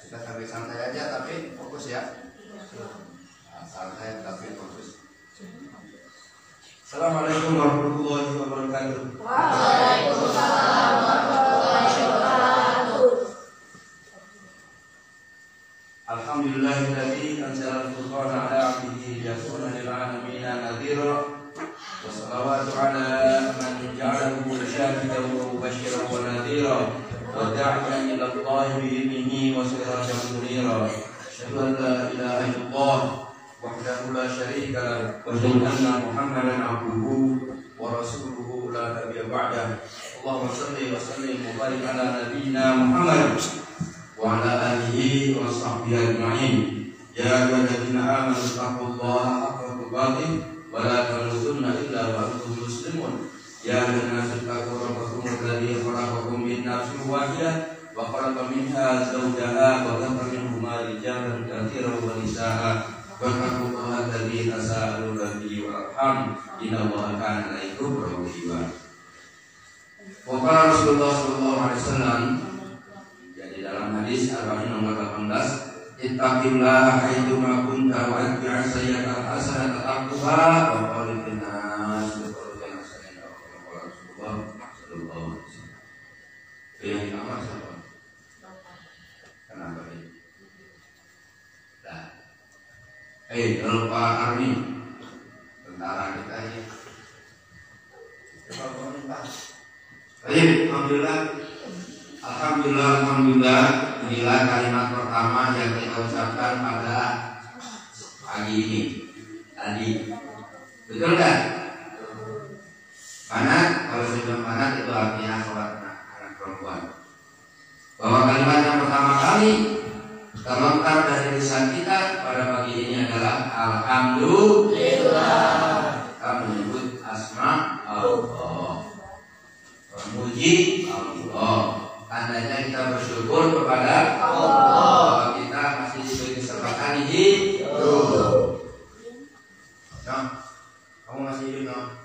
Kita sambil santai aja tapi fokus ya. Santai tapi fokus. Assalamualaikum warahmatullahi wabarakatuh. Waalaikumsalam warahmatullahi wabarakatuh. Alhamdulillahilladzi anzala al-furqana 'ala 'abdihi liyakuna lil 'alamin nadhira. Wassalatu 'ala man ja'alahu syahidan wa mubasysyiran wa nadhira. وداعيا إلى الله بإذنه وسراجا منيرا أشهد أن لا إله إلا الله وحده لا شريك له وأشهد أن محمدا عبده ورسوله لا نبي بعده اللهم صل وسلم وبارك على نبينا محمد وعلى آله وصحبه أجمعين يا أيها الذين آمنوا اتقوا الله حق تقاته ولا تموتن إلا وأنتم مسلمون يا أيها الناس اتقوا ربكم الذي خلقكم من نفس واحدة وخلق منها زوجها وبث منهما رجالا كثيرا ونساء واتقوا الله الذي تساءلون به والأرحام إن الله كان عليكم رقيبا. Waqala Rasulullah sallallahu alaihi wasallam, jadi dalam hadis Arba'in nomor 18, ittaqillaha haitsuma kunta wa atbi' sayyi'ata hasanatan taqwa wa qulil nas yang kamar siapa? Kenapa ini? Nah, kalau Pak Armi, tentara kita ini, baik, alhamdulillah Alhamdulillah, inilah kalimat pertama yang kita ucapkan pada pagi ini tadi. Betul kan? Panat, kalau sebelum panat itu artinya sholat anak perempuan. Bahwa kalimat yang pertama kali terlontar dari lisan kita pada pagi ini adalah Alhamdulillah. Kita menyebut asma Allah, memuji Allah. Tandanya kita bersyukur kepada Allah. Kita masih diberi kesempatan hidup. Kamu masih hidup, no?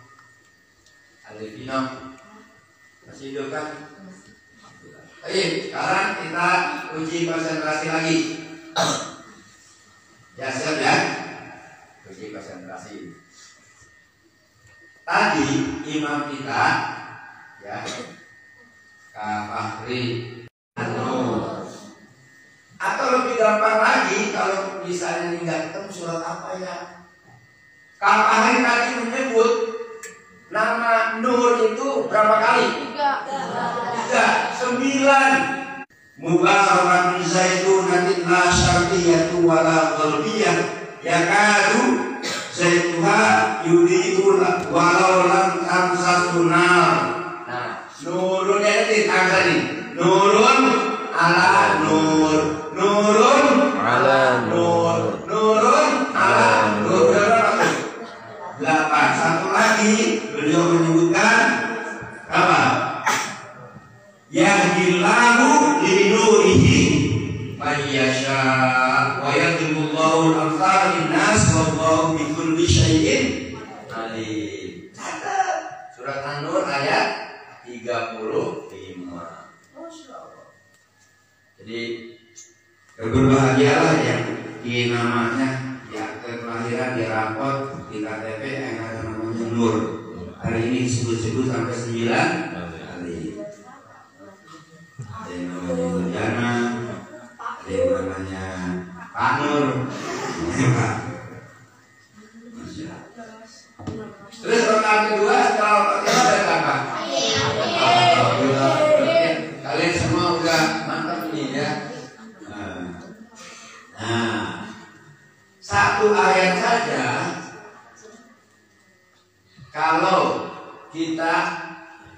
Alifino masih hidup kan? Baik, sekarang kita uji konsentrasi lagi. Ya, siap ya? Uji konsentrasi. Tadi imam kita, ya, Kak Fahri atau lebih gampang lagi kalau misalnya nggak ketemu surat apa ya? Kak Fahri tadi menyebut nama Nur itu berapa kali? 3, 9. Mubarakun zaitunatin la syarqiyatu wala ghalbiyah yakadu zaituha yudiul walau lam tamsashu nar. Nah, nurunnya ini tadi. Nurun ala nur. Nurun ala nur. Nurun ala nur. 8. Satu lagi beliau menyebutkan apa? Yahdillahu linurihi mayyasha wa yadhibullahu al-amthal linnas wallahu bikulli syai'in alim. Surat An-Nur ayat 35. Masyaallah. Jadi berbahagialah yang di namanya di akte kelahiran, di rapot, di KTP yang ada namanya Nur. Hari ini disebut-sebut sampai 9 kali. Ada yang namanya Nurjana, ada yang namanya Pak Nur. Terus rokaat kedua setelah rokaat kedua ada apa? Kalian semua udah mantap ini ya. Nah, satu ayat saja kalau kita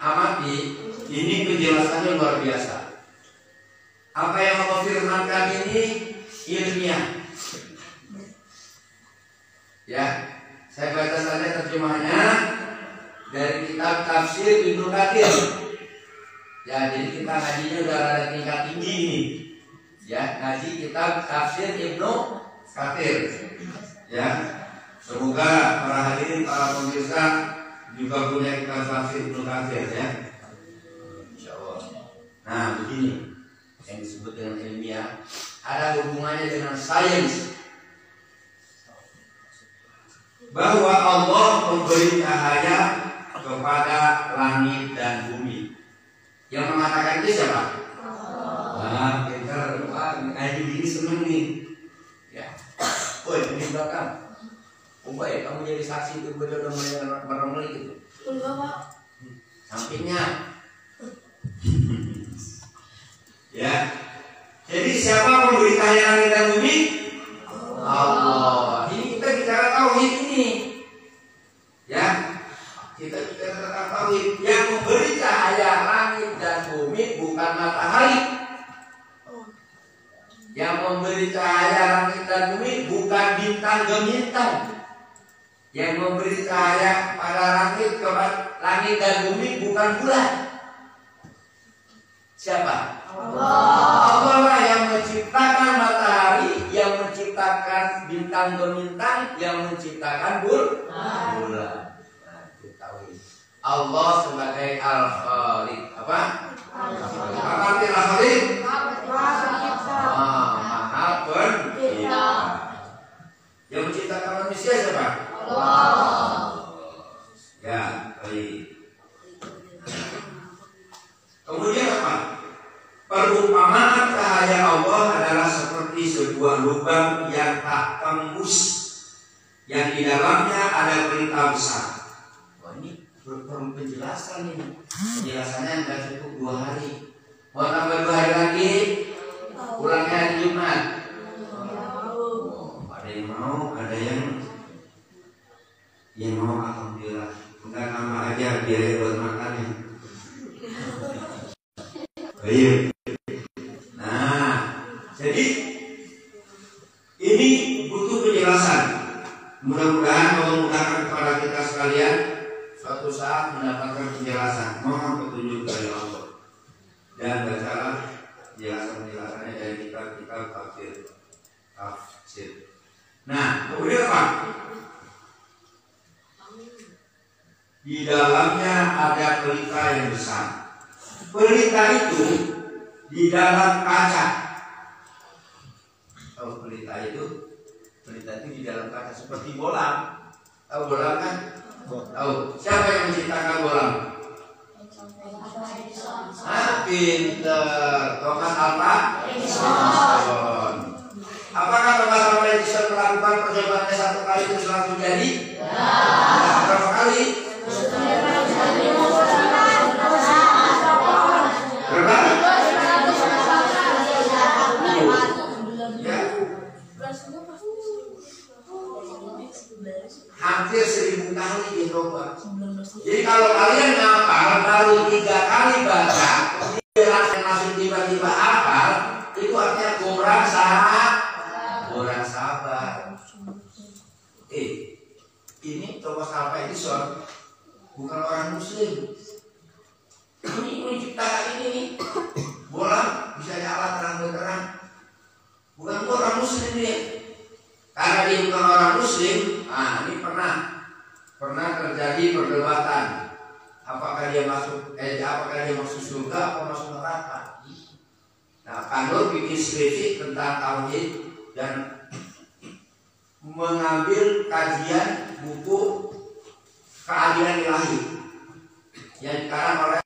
amati ini penjelasannya luar biasa. Apa yang Allah firmankan ini ilmiah. Ya, saya baca saja terjemahnya dari kitab tafsir Ibnu Katsir. Ya, jadi kita ngajinya udah ada tingkat tinggi ini. Ya, ngaji kitab tafsir Ibnu Katsir. Ya, semoga para hadirin, para pemirsa juga punya kitab tafsir Ibnu Katsir ya. Insyaallah. Nah, begini yang disebut dengan ilmiah ada hubungannya dengan sains. Bahwa Allah memberi cahaya kepada langit dan bumi. Yang mengatakan itu siapa? Allah. Pintar, ngaji gini seneng nih. Ya. Woi, ini belakang. Umpai, kamu jadi saksi itu benar mulai meremeli gitu. Enggak, Pak. Sampingnya. Ya. Jadi siapa memberi cahaya langit dan bumi? Allah. Ini kita bicara tauhid ini. Ya. Kita bicara tentang tauhid. Yang memberi cahaya langit dan bumi bukan matahari. Yang memberi cahaya langit dan bumi bukan bintang gemintang. Yang memberi cahaya pada langit dan bumi bukan bulan. Siapa? Allah lah yang menciptakan matahari, yang menciptakan bintang gemintang, yang menciptakan bulan. Allah sebagai Al-Khaliq. Apa? Apa arti Al-Khaliq? Maha Pencipta. Yang menciptakan manusia siapa? Allah. Ya, baik. Kemudian apa? Perumpamaan cahaya Allah adalah seperti sebuah lubang yang tak tembus, yang di dalamnya ada berita besar. Wah, ini perlu penjelasan ini. Penjelasannya nggak cukup 2 hari. Mau tambah 2 hari lagi, pulangnya hari Jumat. Ada yang mau, ada yang mau, alhamdulillah. Enggak nama aja biaya buat makannya. Ayo. Nah, jadi ini butuh penjelasan. Mudah-mudahan memudahkan kepada kita sekalian suatu saat mendapatkan penjelasan. Mohon petunjuk dari Allah. Dan bacalah penjelasan-penjelasannya dari kitab-kitab tafsir. Nah, kemudian apa? Di dalamnya ada pelita yang besar. Pelita itu di dalam kaca. Tahu pelita itu? Pelita itu di dalam kaca seperti bola. Tahu bola kan? Tahu. Siapa yang menciptakan bola? Pinter. Thomas Alva Edison. Apakah Thomas Alva Edison melakukan percobaannya 1 kali terus langsung jadi? Berapa kali? Berapa? Ya. Hampir 1000 kali dicoba. Jadi kalau kalian ngapal baru 3 kali baca, langsung tiba-tiba hafal, itu artinya kurang sabar. Ini Thomas Alva Edison bukan orang Muslim. Ini menciptakan ini nih. Bola bisa nyala terang-terang. Bukan orang Muslim dia. Karena dia bukan orang Muslim, ini pernah terjadi perdebatan. Apakah dia masuk surga atau masuk neraka? Nah, Kanur bikin skripsi tentang tauhid dan mengambil kajian buku keahlian ilahi yang dikarang oleh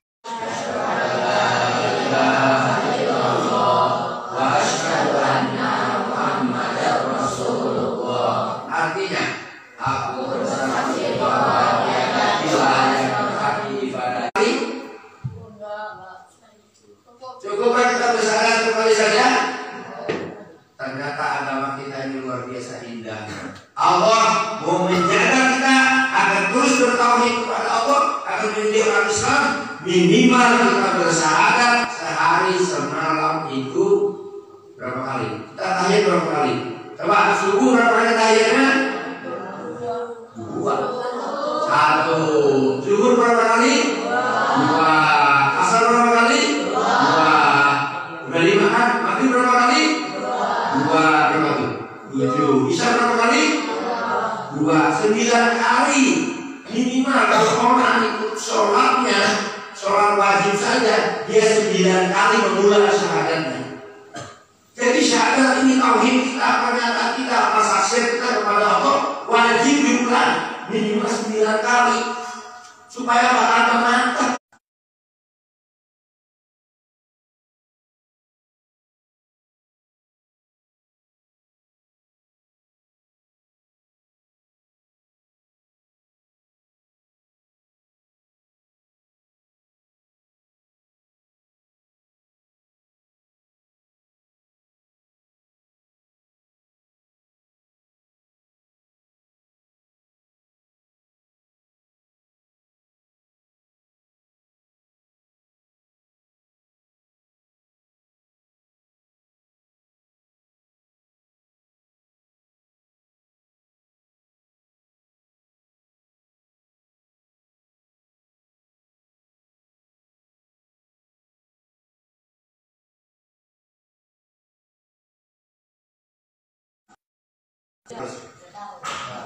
artinya aku bersaksi bahwa cukupkan kita bersandar sekali saja. Ternyata agama kita ini luar biasa indah. Allah mau menjaga kita agar terus bertauhid kepada Allah, agar menjadi orang Islam. Minimal kita bersyahadat sehari semalam itu berapa kali? Kita tahiyat berapa kali? Coba subuh berapa kali tahiyatnya? 2. 1. Zuhur berapa kali? 2. Asar berapa kali? 2. Udah 5 kan? Maghrib berapa kali? 2. Berapa tuh? 7. Isya berapa kali? 2. 9 kali minimal. Kalau orang ikut sholatnya, sholat wajib saja, dia 9 kali mengulang syahadatnya. Jadi syahadat ini tauhid kita, pernyataan kita, persaksian kita kepada Allah wajib diulang minimal 9 kali supaya bakal mantap.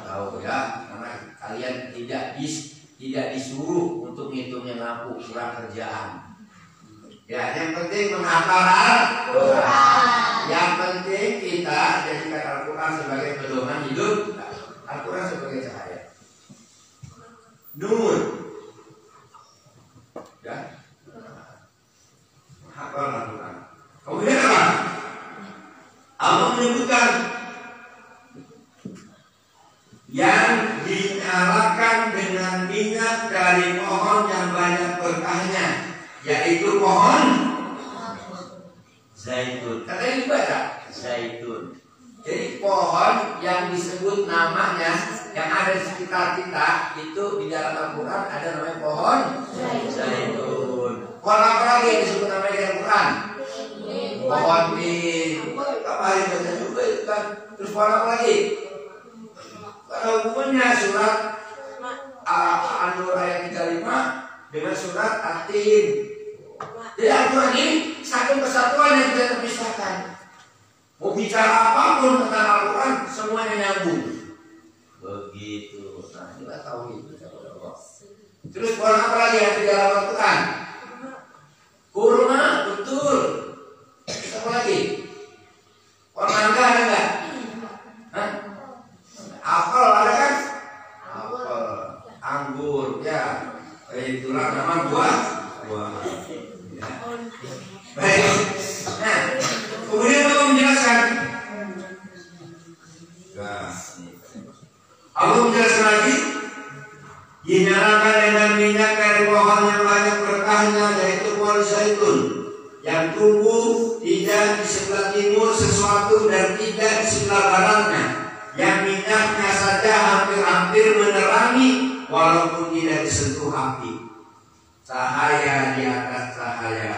Tahu ya, karena kalian tidak disuruh untuk ngitungnya ngaku, kurang kerjaan. Ya, yang penting menghafal Al-Quran. Yang penting kita jadikan Al-Quran sebagai pedoman hidup, Al-Quran sebagai cahaya. Nur. Ya. Menghafal Al-Quran. Kemudian apa? Allah menyebutkan yang dinyalakan dengan minyak dari pohon yang banyak berkahnya, yaitu pohon Zaitun. Katanya dibaca zaitun. Jadi pohon yang disebut namanya yang ada di sekitar kita itu di dalam Al-Quran ada namanya pohon Zaitun. Pohon apa lagi yang disebut namanya di Al-Quran? Pohon di apa yang baca juga itu kan. Terus pohon apa lagi? Pada umumnya surat An-Nur ayat 35 dengan surat At-Tin. Jadi Al-Quran ini satu kesatuan yang tidak terpisahkan. Mau bicara apapun tentang Al-Quran semuanya nyambung. Begitu. Nah, kita tahu itu. Terus pohon apa lagi yang di dalam Al-Quran? Kurma, betul. Apa lagi? Pohon mangga ada nggak? Hah? Apel ada kan? Apel, anggur, ya. Itulah nama buah. Ya. Baik. Nah, kemudian Allah menjelaskan. Nah, Allah menjelaskan lagi. Dinyalakan dengan minyak dari pohon yang banyak berkahnya, yaitu pohon zaitun yang tumbuh tidak di sebelah timur sesuatu dan tidak di sebelah baratnya, yang minyaknya saja hampir-hampir menerangi walaupun tidak disentuh api. Cahaya di atas cahaya.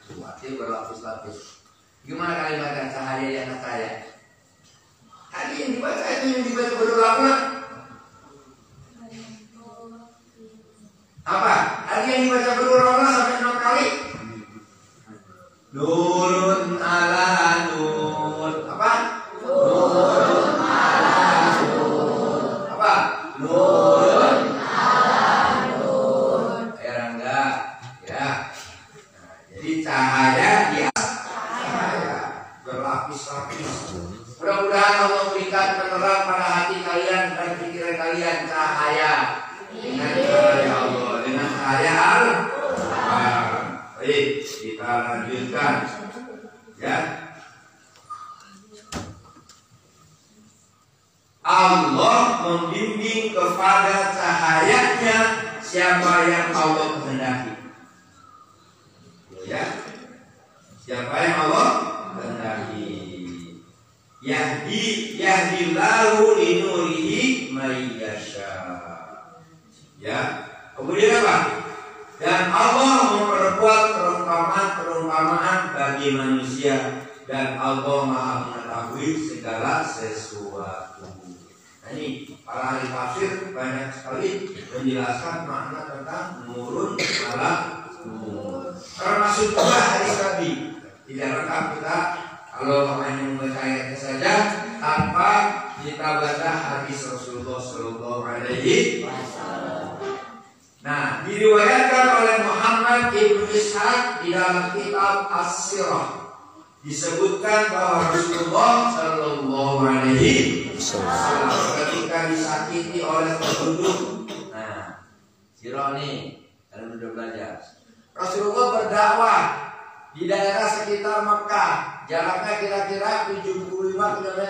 Berarti berlapis-lapis. Gimana kalimatnya cahaya di atas cahaya? Tadi yang dibaca itu yang dibaca berulang-ulang. Apa? Tadi yang dibaca berulang-ulang sampai 6 kali. Nurun ala nur. Apa? Nurun ala nur. Apa? Nurun ala nur. Rangga, ya. Nah, jadi cahaya di atas cahaya berlapis-lapis. Mudah-mudahan Allah berikan penerang pada hati kalian dan pikiran kalian cahaya dengan cahaya Allah, dengan cahaya Al-Quran. Baik, kita lanjutkan, ya. Allah membimbing kepada cahayanya siapa yang Allah kehendaki. Ya, siapa yang Allah kehendaki. Yahdillahu linurihi may yasha. Ya. Kemudian apa? Dan Allah memperbuat perumpamaan bagi manusia, dan Allah Maha mengetahui segala sesuatu. Nah, ini para ahli tafsir banyak sekali menjelaskan makna tentang nurun ala nur. Termasuk juga hadis tadi. Tidak lengkap kita kalau hanya membaca ayatnya saja tanpa kita baca hadis Rasulullah Shallallahu Alaihi Wasallam. Nah, diriwayatkan oleh Muhammad ibnu Ishaq di dalam kitab As-Sirah disebutkan bahwa Rasulullah Shallallahu Alaihi Wasallam ketika disakiti oleh penduduk. Nah, Sirah nih, kalian sudah belajar. Rasulullah berdakwah di daerah sekitar Mekah. Jaraknya kira-kira 75 km.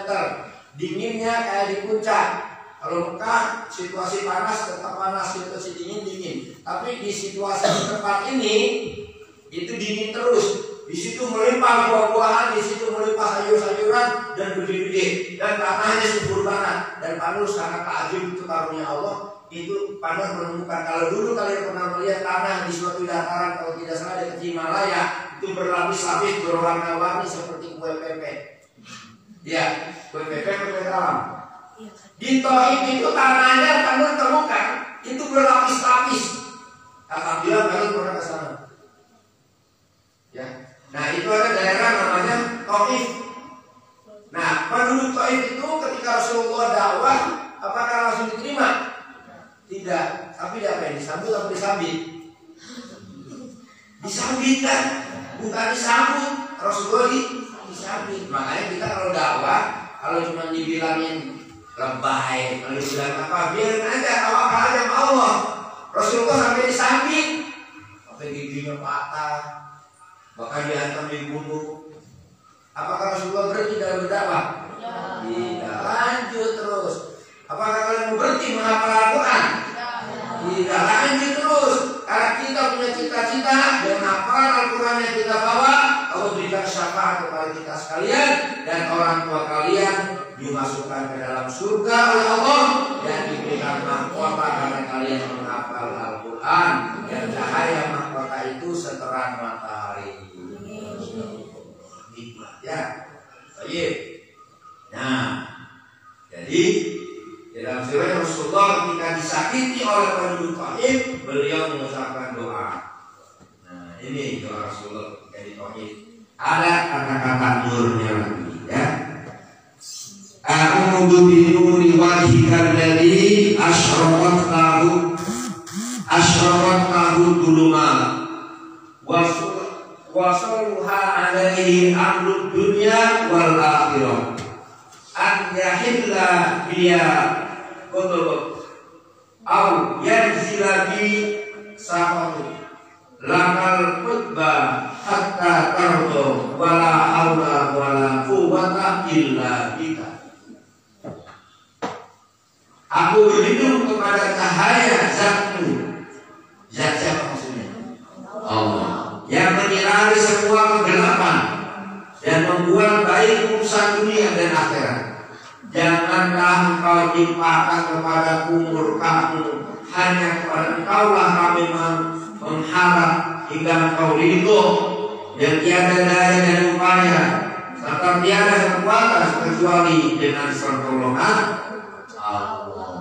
Dinginnya kayak di puncak. Kalau Mekah situasi panas tetap panas, situasi dingin. Tapi di situasi di tempat ini itu dingin terus. Di situ melimpah buah-buahan, di situ melimpah sayur-sayuran dan gede-gede, dan tanahnya subur banget dan panus karena keajib itu karunia Allah. Itu panas menemukan. Kalau dulu kalian pernah melihat tanah di suatu dataran, kalau tidak salah dekat Himalaya, itu berlapis-lapis berwarna-warni seperti kue pepek. Ya, kue pepek alam. Di Taif itu tanahnya kamu temukan itu berlapis-lapis. Alhamdulillah kalian pernah ke sana. Ya. Nah, itu ada daerah namanya Taif. Nah, penduduk Taif itu ketika Rasulullah dakwah, apakah langsung diterima? Tidak, tapi apa yang disambut atau disambit? Disambit kan? Bukan disambut. Rasulullah disambit. Makanya kita kalau dakwah, kalau cuma dibilangin lebay, kalau dibilang apa, biarin aja, tawakal aja sama Allah. Rasulullah sampai disambit, sampai giginya patah, bahkan dihantam dibunuh. Apakah Rasulullah berhenti dalam berdakwah? Tidak, lanjut terus. Apakah kalian mau berhenti menghafal Al-Quran? Tidak, lanjut terus. Karena kita punya cita-cita dan hafalan Al-Quran yang kita bawa, Allah berikan syafaat syafaat kepada kita sekalian, dan orang tua kalian dimasukkan ke dalam surga oleh Allah dan diberikan mahkota karena kalian menghafal Al-Quran, dan cahaya mahkota itu seterang matahari. Nikmat ya. Baik. Nah, jadi dalam riwayat Rasulullah ketika disakiti oleh penduduk Taif, beliau mengucapkan doa. Nah, ini doa Rasulullah ketika di Taif. Ada kata-kata nurnya lagi ya. A'udzu bi nuri wajhikal ladzi asyraqat lahu dhulumat wa salluha alaihi amrud dunya wal akhirah an yahilla biya qutub au yanzila bi safatu lakal qutba hatta tardo wala haula wala quwwata illa bika. Aku berlindung kepada cahaya zatmu. Zat siapa maksudnya? Allah, yang menyinari semua kegelapan dan membuat baik urusan dunia dan akhirat. Janganlah engkau timpakan kepadaku murkamu, hanya kepada engkaulah kami mengharap hingga engkau ridho, dan tiada daya dan upaya serta tiada kekuatan kecuali dengan pertolongan Allah.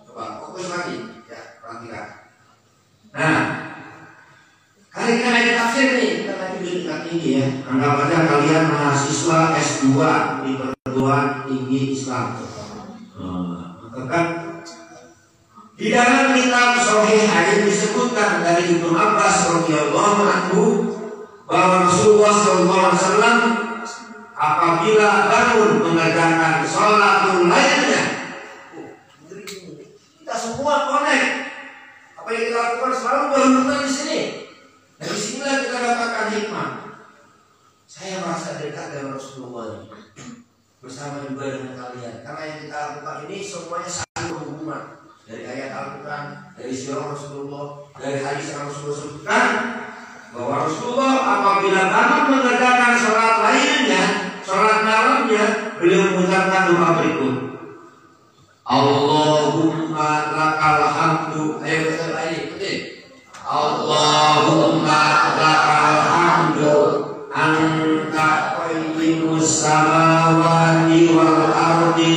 Coba fokus lagi ya, perhatikan. Nah, kali-kali ayat tafsir nih, kita lagi di tingkat tinggi ya. Anggap aja kalian mahasiswa S2 di perguruan tinggi Islam. Kan di dalam kitab Shahihain disebutkan dari Ibnu Abbas radhiyallahu anhu bahwa Rasulullah SAW apabila bangun mengerjakan sholatul lailnya, kita semua connect. Apa yang kita lakukan selalu berhubungan di sini. Dari sinilah kita dapatkan hikmah. Saya merasa dekat dengan Rasulullah bersama juga dengan kalian. Karena yang kita lakukan ini semuanya saling berhubungan. Dari ayat Al-Quran, dari sirah Rasulullah, dari hadis yang Rasulullah sebutkan bahwa Rasulullah apabila bangun mengerjakan sholat lainnya, sholat malamnya, beliau mengucapkan doa berikut. Allahumma lakal hamdu. Ayo kita lagi, betul. Allahumma lakal hamdu anta qayyimus samawati wal ardi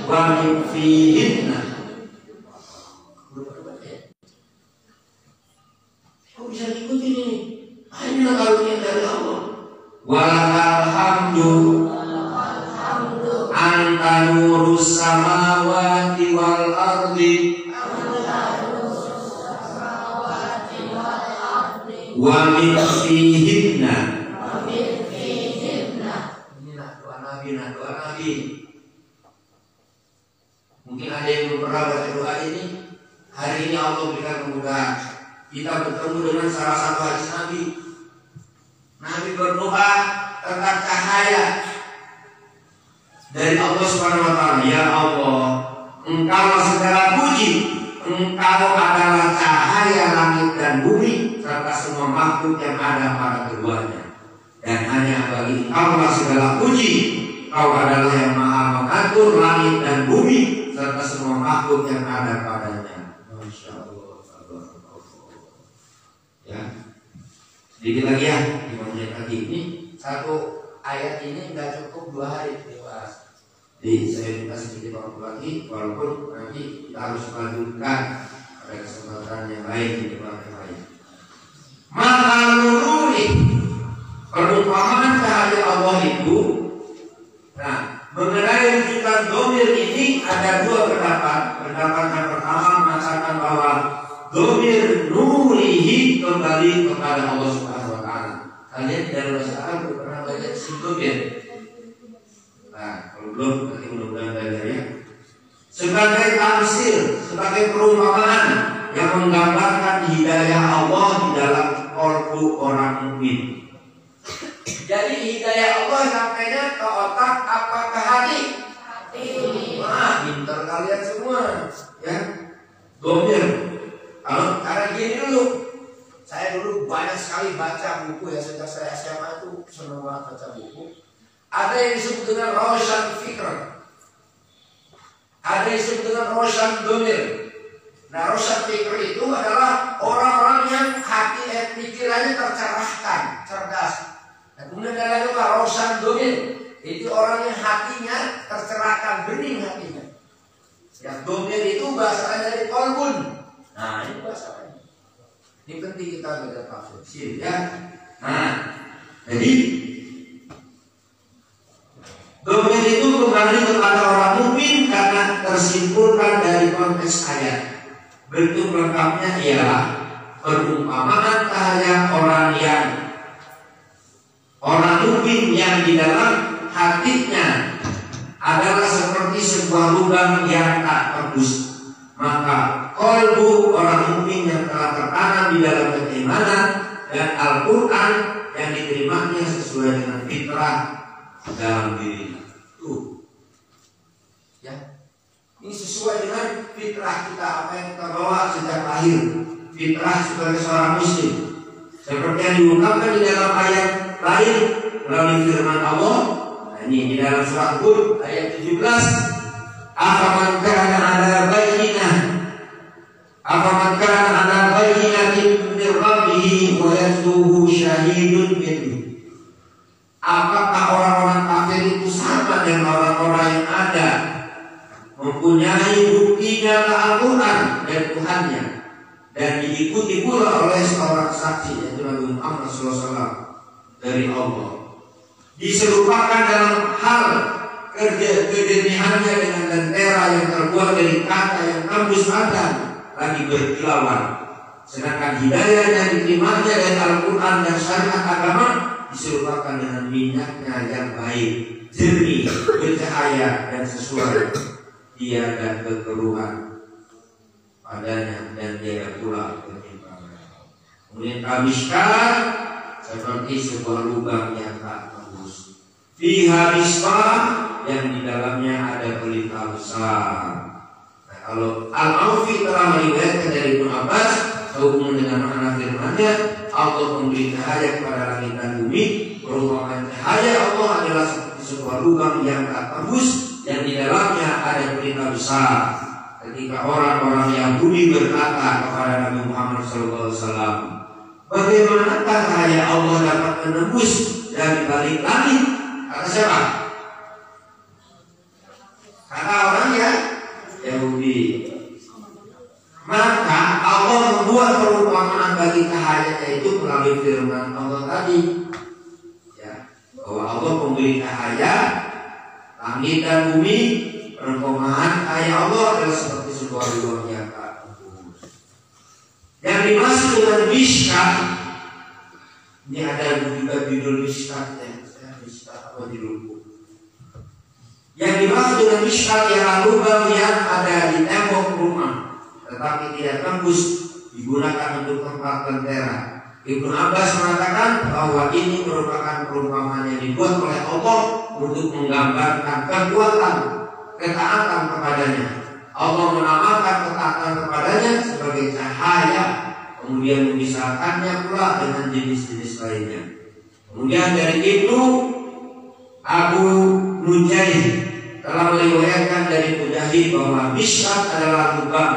wa min fihinna. Kok bisa diikuti ini? Hanya karunia dari Allah. Walakal hamdu anta nurus samawati wal ardi wa min fihinna. Inilah doa Nabi. Mungkin ada yang belum pernah baca doa ini. Hari ini Allah berikan kemudahan. Kita bertemu dengan salah satu hadis Nabi. Nabi berdoa tentang cahaya dari Allah Subhanahu wa taala. Ya Allah, Engkau segala puji. Engkau adalah cahaya langit dan bumi serta semua makhluk yang ada pada keduanya. Dan hanya bagi Engkau segala puji. Engkau adalah yang maha mengatur langit dan bumi serta semua makhluk yang ada padanya. Masya Allah. Ya, sedikit lagi ya, 5 menit lagi. Ini satu ayat ini nggak cukup 2 hari dibahas. Jadi saya minta sedikit waktu lagi, walaupun nanti kita harus melanjutkan pada kesempatan yang lain di depan yang lain. Maka nuruni perumpamaan cahaya Allah itu. Nah, mengenai rujukan domir ini ada 2 pendapat. Pendapat yang pertama mengatakan bahwa domir nurihi kembali kepada Allah Subhanahu wa taala. Kalian dalam bahasa Arab pernah baca si domir? Nah, kalau belum nanti mudah-mudahan belajar ya. Sebagai tafsir, sebagai perumpamaan yang menggambarkan hidayah Allah di dalam qalbu orang mukmin. Jadi hidayah Allah sampainya ke otak apa ke hati? Hati. Wah, pintar kalian semua, ya. Domir. Kalau cara gini dulu, Saya dulu banyak sekali baca buku ya, sejak saya SMA itu senang banget baca buku. Ada yang disebut dengan Roshan Fikr, ada yang disebut dengan Roshan Domir. Nah, Roshan Fikr itu adalah orang-orang yang hati pikirannya tercerahkan, cerdas. Dan kemudian ada lagi Roshan Domir, itu orang yang hatinya tercerahkan, bening hatinya. Yang Domir itu bahasanya dari kolbun. Nah, ini bahasanya. Ini penting kita belajar tafsir ya. Nah, jadi domir itu kembali kepada orang mukmin karena tersimpulkan dari konteks ayat. Bentuk lengkapnya ialah perumpamaan cahaya orang mukmin yang di dalam hatinya adalah seperti sebuah lubang yang tak tembus. Maka kolbu orang mukmin yang telah tertanam di dalam keimanan dan Al-Quran yang diterimanya sesuai dengan fitrah dalam dirinya. Ya, ini sesuai dengan fitrah kita, apa yang kita bawa sejak lahir. Fitrah sebagai seorang muslim, seperti yang diungkapkan di dalam ayat lain melalui firman Allah. Nah, ini di dalam surat Hud ayat 17. Afaman kana ala bayyinatin min rabbih wa yatluhu syahidun minhu. Apakah orang-orang kafir itu sama dengan orang-orang yang ada mempunyai buktinya Al-Quran dan Tuhannya dan diikuti pula oleh seorang saksi yaitu Nabi Muhammad SAW dari Allah, diserupakan dalam hal kejernihannya dengan lentera yang terbuat dari kaca yang tembus badan lagi berkilauan, sedangkan hidayah yang diterimanya dari Al-Quran dan syariat agama diserupakan dengan minyaknya yang baik, jernih, bercahaya dan sesuai tiada kekeruhan padanya dan tiada pula ketimpangan. Kemudian kamishkan seperti sebuah lubang yang tak tembus. Fiha misbah yang di dalamnya ada pelita besar. Nah, kalau Al-Aufi telah meriwayatkan dari Ibnu Abbas sehubungan dengan makna firman-Nya, Allah memberi cahaya kepada langit dan bumi. Perumpamaan cahaya Allah adalah seperti sebuah lubang yang tak tembus yang di dalamnya ada pelita besar. Ketika orang-orang Yahudi berkata kepada Nabi Muhammad SAW, bagaimanakah cahaya Allah dapat menembus dari balik langit? Kata siapa? Kata orang ya Yahudi. Maka Allah membuat perumpamaan bagi cahayanya itu melalui firman Allah tadi, ya, bahwa Allah memberi cahaya langit dan bumi. Perumpamaan cahaya Allah adalah seperti sebuah lubang yang tak tembus. Yang dimaksud dengan mishkat, ini ada juga judul mishkat ya. Mishkat apa judulku? Yang dimaksud dengan mishkat ialah lubang yang ada di tembok rumah tetapi tidak tembus, digunakan untuk tempat lentera. Ibnu Abbas mengatakan bahwa ini merupakan perumpamaan yang dibuat oleh Allah untuk menggambarkan kekuatan ketaatan kepadanya. Allah menamakan ketaatan kepadanya sebagai cahaya, kemudian memisahkannya pula dengan jenis-jenis lainnya. Kemudian dari itu Abu Mujahid telah meriwayatkan dari Mujahid bahwa mishkat adalah lubang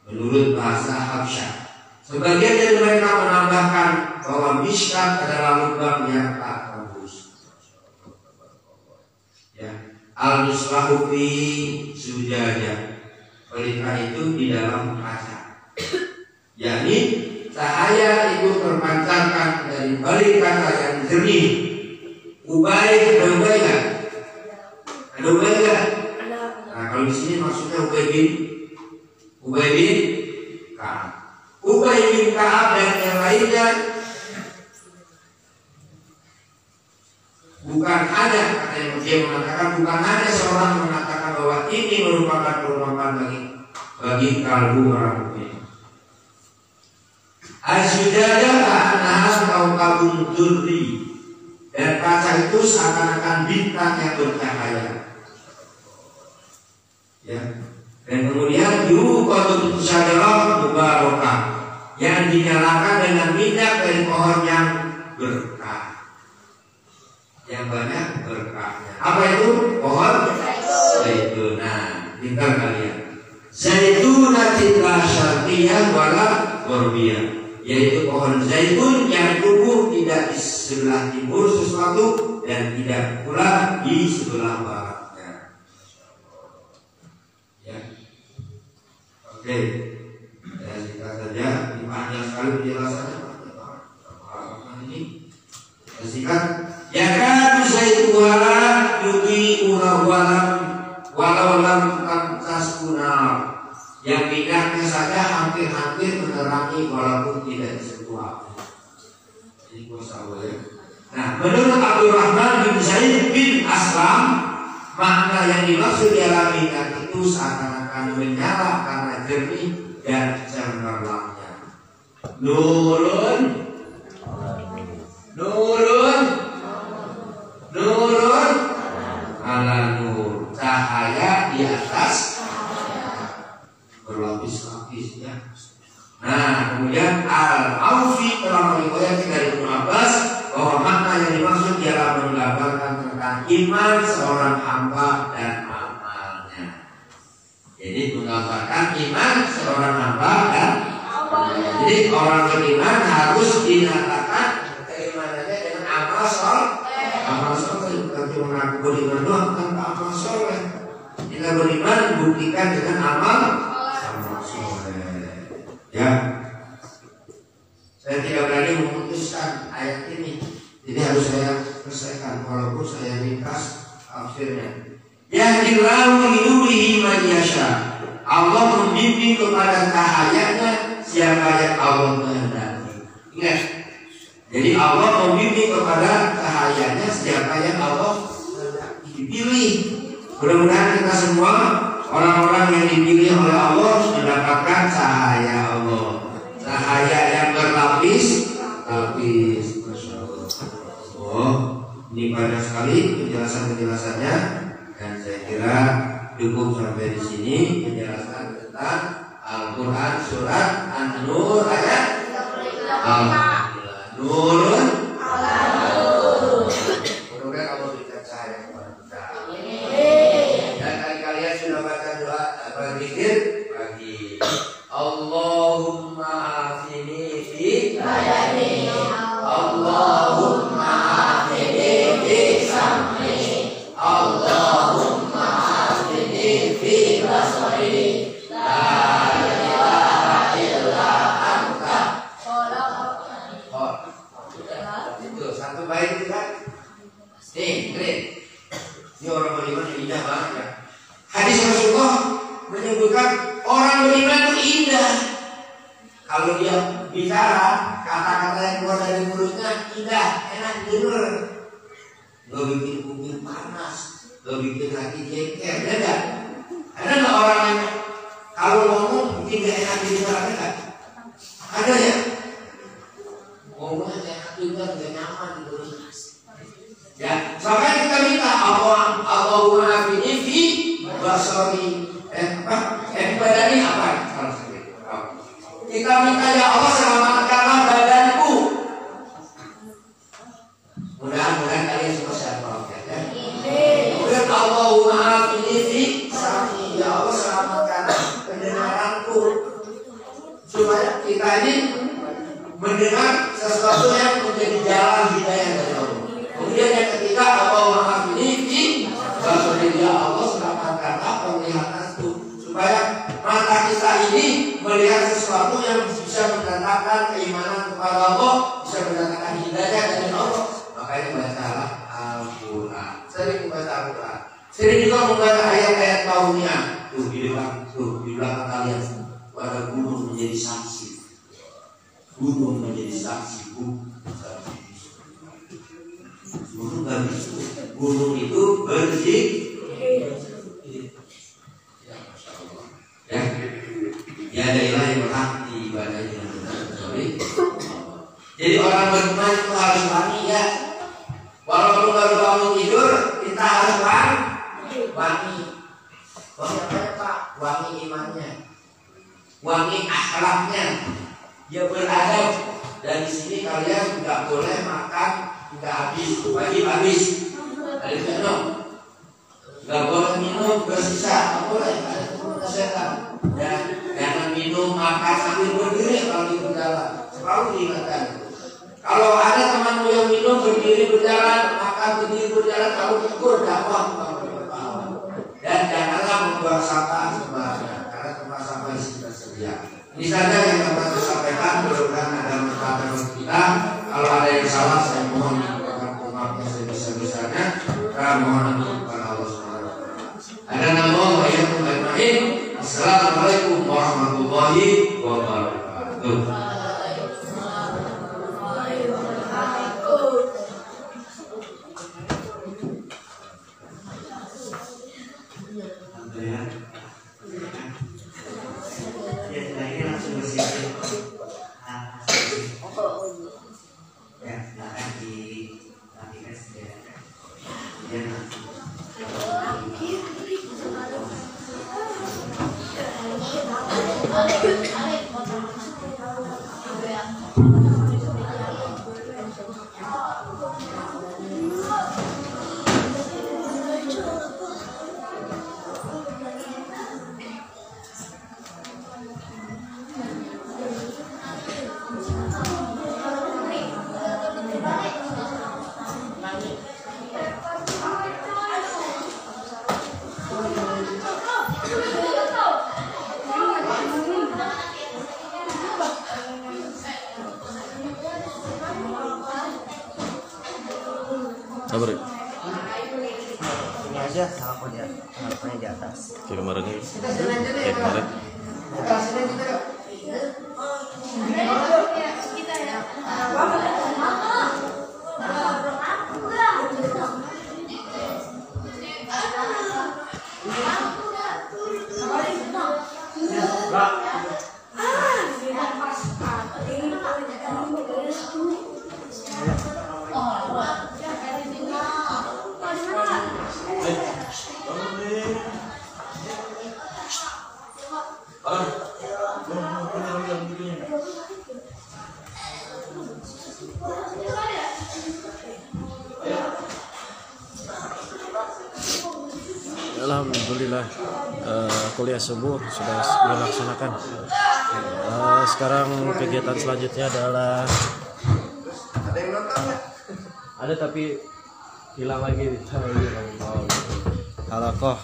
menurut bahasa Habsyah. Sebagian dari mereka menambahkan bahwa mishkat adalah lubang yang tak tembus. Ya, al-muslahu fi sujajah. Pelita itu di dalam kaca. yakni cahaya itu terpancarkan dari balik kaca yang jernih. Ubay, ada ubay nggak? Ada ubay nggak? Nah, kalau di sini maksudnya Ubay bin Ka'ab. Ubay bin Ka'ab dan yang lainnya bukan hanya, kata yang dia mengatakan, bukan hanya seorang mengatakan bahwa ini merupakan perumpamaan bagi kalbu orang mukmin. As-sujadah annaha kawkabun durri, dan kaca itu seakan-akan bintang yang bercahaya. Ya. Dan kemudian yuqadu syajarah mubarakah, yang dinyalakan dengan minyak dari pohon yang berkah, yang banyak berkahnya. Apa itu? Pohon zaitun. Nah, pintar kalian. Zaitunatin la syarqiyah wala gharbiyah, yaitu pohon zaitun yang tumbuh tidak di sebelah timur sesuatu dan tidak pula di sebelah baratnya. Ya. Oke. Ya, singkat saja, ini panjang sekali penjelasannya. Ini singkat. Ya kan zaituha yuqi walau lam taskunar, yang minyaknya saja hampir-hampir menerangi walaupun tidak disentuh api. Ini kuasa Allah. Nah, menurut Abdurrahman bin Zaid bin Aslam, makna yang dimaksud di dalam minyak itu seakan-akan menyala karena jernih dan cemerlangnya. Nurun ala nur, cahaya di atas berlapis-lapis ya. Nah, kemudian Al-Aufi telah meriwayatkan dari Ibnu Abbas bahwa makna yang dimaksud ialah menggambarkan tentang iman seorang hamba dan amalnya. Jadi menggambarkan iman seorang hamba dan amalnya. Jadi orang beriman harus dinyatakan keimanannya dengan amal soleh. Amal soleh bukan cuma mengaku beriman doang, tanpa amal soleh. Kita beriman buktikan dengan amal soleh. Ya, saya tidak berani memutuskan ayat ini, jadi harus saya selesaikan walaupun saya ringkas tafsirnya. Yahdillahu linurihi man yasha. Allah membimbing kepada cahayanya siapa yang Allah kehendaki. Ingat. Jadi Allah membimbing kepada cahayanya siapa yang Allah dipilih. Mudah-mudahan kita semua orang-orang yang dipilih oleh Allah mendapatkan cahaya Allah, cahaya yang berlapis. Masya Allah. Oh, ini banyak sekali penjelasannya, dan saya kira cukup sampai di sini penjelasan tentang Al-Quran surat An-Nur ayat Nurun ala nur. Mudah-mudahan Allah berikan cahaya kepada kita. Dan kalian sudah baca doa berzikir pagi. Allahumma afini fi badani, Allahumma afini fi sam'i, Allahumma afini fi basari. La ilaha illa anta. Itu satu baik itu kan. Keren. Ini orang beriman yang indah banget ya. Hadis Rasulullah menyebutkan orang beriman itu indah. Kalau dia bicara, kata-kata yang keluar dari mulutnya indah, enak didengar. Gak bikin kuping panas, gak bikin hati jengkel, ya enggak? Ada nggak orang yang kalau ngomong bikin gak enak didengar, ada nggak? Ada ya? Ngomongnya enak didengar, gak nyaman didengar. Ya, makanya kita minta Allahumma afini fi basari. Badani apa? Kita minta ya Allah selamatkanlah badanku. Mudah-mudahan kalian semua sehat walafiat ya. Kemudian Allahumma afini fi sam'i, ya Allah selamatkanlah pendengaranku, supaya kita ini mendengar sesuatu yang menjadi jalan hidayah dari Allah. Kemudian yang ketiga, Allahumma afini fi basari, ya Allah selamatkanlah penglihatanku, supaya mata kita ini melihat sesuatu yang bisa mendatangkan keimanan kepada Allah, bisa mendatangkan hidayah dari Allah. Makanya bacalah Al-Quran. Sering membaca Al-Quran. Sering juga membaca ayat-ayat kaumnya. Tuh di belakang kalian ada gunung menjadi saksi. Gunung menjadi saksi. Gunung gak bisa. Gunung itu berzikir. Ya, ya adalah yang berhati ibadahnya dengan benar. Jadi orang beriman itu harus wangi ya. Walaupun baru bangun tidur, kita harus wangi. Wangi apa ya Pak? Wangi imannya, wangi akhlaknya, dia beradab. Dan di sini kalian nggak boleh makan nggak habis, wajib habis. Ada minum, nggak boleh minum bersisa, nggak boleh. Ada hukum kesehatan. Dan jangan minum makan sambil berdiri kalau di berjalan. Selalu diingatkan. Kalau ada temanmu yang minum berdiri berjalan, makan berdiri berjalan, kamu tegur dakwah. Dan janganlah membuang sampah sembarangan, karena tempat sampah di sini tersedia. Ini saja yang dapat saya sampaikan. Mudah-mudahan ada manfaat untuk kita. Kalau ada yang salah, saya mohon maaf yang sebesar-besarnya. Karena mohon ampun kepada Allah Subhanahu wa Ta'ala. Ada nama wa yakum ajmain. Assalamualaikum warahmatullahi wabarakatuh. Sabar ya? Ini aja harapannya di atas. Kayak kemarin ini. Kayak kemarin. Alhamdulillah kuliah subuh sudah dilaksanakan. Sekarang kegiatan selanjutnya adalah ada tapi hilang lagi. Halakoh.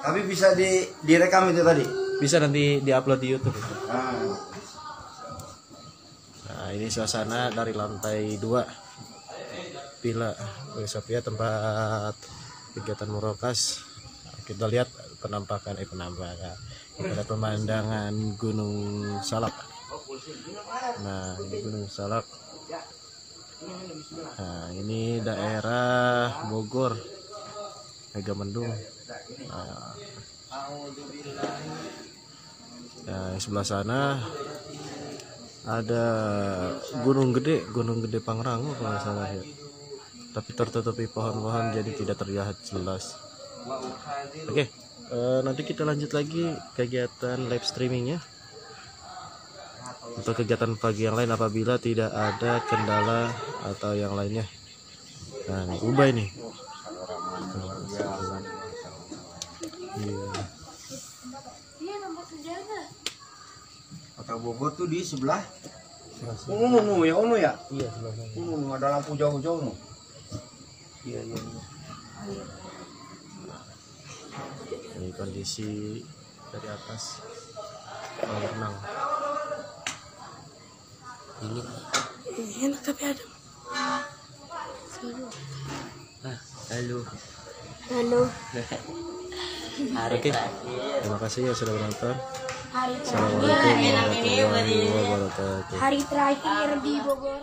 Tapi bisa direkam itu tadi. Bisa nanti diupload di YouTube. Nah, ini suasana dari lantai 2 Villa Sofia tempat kegiatan murokas. Kita lihat penampakan kita pemandangan Gunung Salak. Nah, ini Gunung Salak. Nah, ini daerah Bogor, Megamendung. Nah, sebelah sana ada Gunung Gede Pangrango kalau nggak salah ya. Tapi tertutupi pohon-pohon jadi tidak terlihat jelas. Oke, nanti kita lanjut lagi kegiatan live streamingnya untuk kegiatan pagi yang lain apabila tidak ada kendala atau yang lainnya. Nah, ini Ubay nih. Iya. Kota Bogor tuh di sebelah. Ya. Iya, sebelah sana. Ada lampu jauh-jauh no. Iya. Ini kondisi dari atas kolam renang. Ini enak tapi adem. Halo. Oke, terima kasih ya sudah menonton. Hari Assalamualaikum warahmatullahi wabarakatuh. Hari terakhir di Bogor.